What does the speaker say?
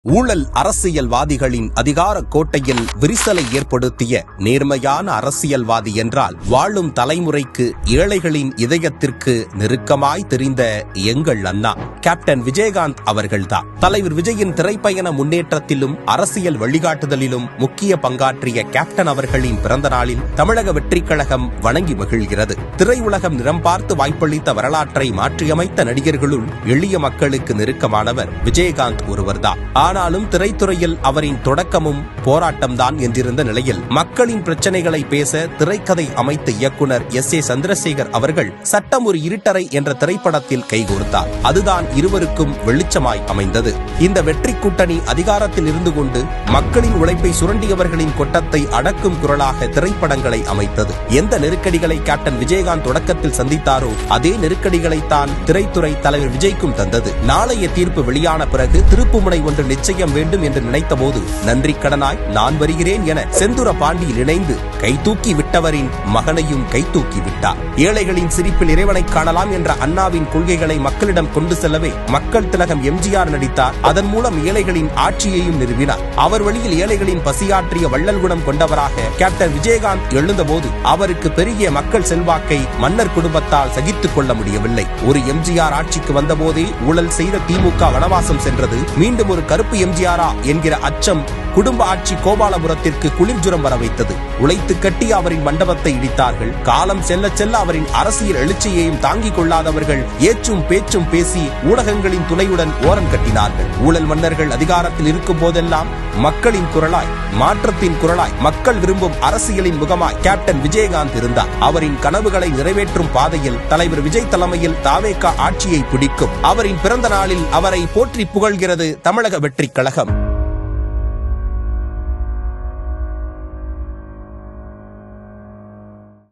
ஊழல் அரசியல்வாதிகளின் அதிகார கோட்டையில் விரிசலை ஏற்படுத்திய நேர்மையான அரசியல்வாதி என்றால் வாழும் தலைமுறைக்கு ஏழைகளின் இதயத்திற்கு நெருக்கமாய் தெரிந்த எங்கள் அண்ணா கேப்டன் விஜயகாந்த் அவர்கள்தான். தலைவர் விஜயின் திரைப்பயண முன்னேற்றத்திலும் அரசியல் வழிகாட்டுதலிலும் முக்கிய பங்காற்றிய கேப்டன் அவர்களின் பிறந்த நாளில் தமிழக வெற்றிக் கழகம் வணங்கி மகிழ்கிறது. திரையுலகம் நிறம் பார்த்து வாய்ப்பளித்த வரலாற்றை மாற்றியமைத்த நடிகர்களுள் எளிய மக்களுக்கு நெருக்கமானவர் விஜயகாந்த் ஒருவர்தான். ஆனாலும் திரைத்துறையில் அவரின் தொடக்கமும் போராட்டம்தான் என்றிருந்த நிலையில் மக்களின் பிரச்சனைகளை பேச திரைக்கதை அமைத்த இயக்குனர் எஸ். ஏ. சந்திரசேகர் அவர்கள் சட்டம் ஒரு இருட்டறை என்ற திரைப்படத்தில் கைகோர்த்தார். அதுதான் இருவருக்கும் வெளிச்சமாய் அமைந்தது. இந்த வெற்றி கூட்டணி அதிகாரத்தில் இருந்து கொண்டு மக்களின் உழைப்பை சுரண்டியவர்களின் கொட்டத்தை அடக்கும் குரலாக திரைப்படங்களை அமைத்தது. எந்த நெருக்கடிகளை கேப்டன் விஜயகாந்த் தொடக்கத்தில் சந்தித்தாரோ அதே நெருக்கடிகளைத்தான் திரைத்துறை தலைவர் விஜய்க்கும் தந்தது. நாளைய தீர்ப்பு வெளியான பிறகு திருப்புமுனை ஒன்று நிச்சயம் வேண்டும் என்று நினைத்த போது நன்றி கடனாய் நான் வருகிறேன் என செந்தூர பாண்டியில் இணைந்து கைதூக்கி விட்டவரின் மகனையும் கைதூக்கி விட்டார். ஏழைகளின் சிரிப்பில் இறைவனை காணலாம் என்ற அண்ணாவின் கொள்கைகளை மக்களிடம் கொண்டு செல்லவே மக்கள் திலகம் எம்ஜிஆர் நடித்தார். அதன் மூலம் ஏழைகளின் ஆட்சியையும் நிறுவினார். அவர் வழியில் ஏழைகளின் பசியாற்றிய வள்ளல் குணம் கொண்டவராக கேப்டன் விஜயகாந்த் எழுந்தபோது அவருக்கு பெரிய மக்கள் செல்வாக்கை மன்னர் குடும்பத்தால் சகித்துக் கொள்ள முடியவில்லை. ஒரு எம்ஜிஆர் ஆட்சிக்கு வந்தபோதே ஊழல் செய்த திமுக வனவாசம் சென்றது. மீண்டும் ஒரு கருப்பு எம்ஜிஆரா என்கிற அச்சம் குடும்ப ஆட்சி கோபாலபுரத்திற்கு குளிர்ஜுரம் வர வைத்தது. உழைத்து கட்டி அவரின் மண்டபத்தை இடித்தார்கள். காலம் செல்ல செல்ல அவரின் அரசியல் எழுச்சியையும் தாங்கிக் கொள்ளாதவர்கள் ஏச்சும் பேச்சும் பேசி ஊடகங்களின் துணையுடன் ஓரம் கட்டினார்கள். ஊழல் மன்னர்கள் அதிகாரத்தில் இருக்கும் போதெல்லாம் மக்களின் குரலாய், மாற்றத்தின் குரலாய், மக்கள் விரும்பும் அரசியலின் முகமாய் கேப்டன் விஜயகாந்த் இருந்தார். அவரின் கனவுகளை நிறைவேற்றும் பாதையில் தலைவர் விஜய் தலைமையில் தாவேகா ஆட்சியை பிடிக்கும். அவரின் பிறந்த நாளில் அவரை போற்றி புகழ்கிறது தமிழக வெற்றிக் கழகம்.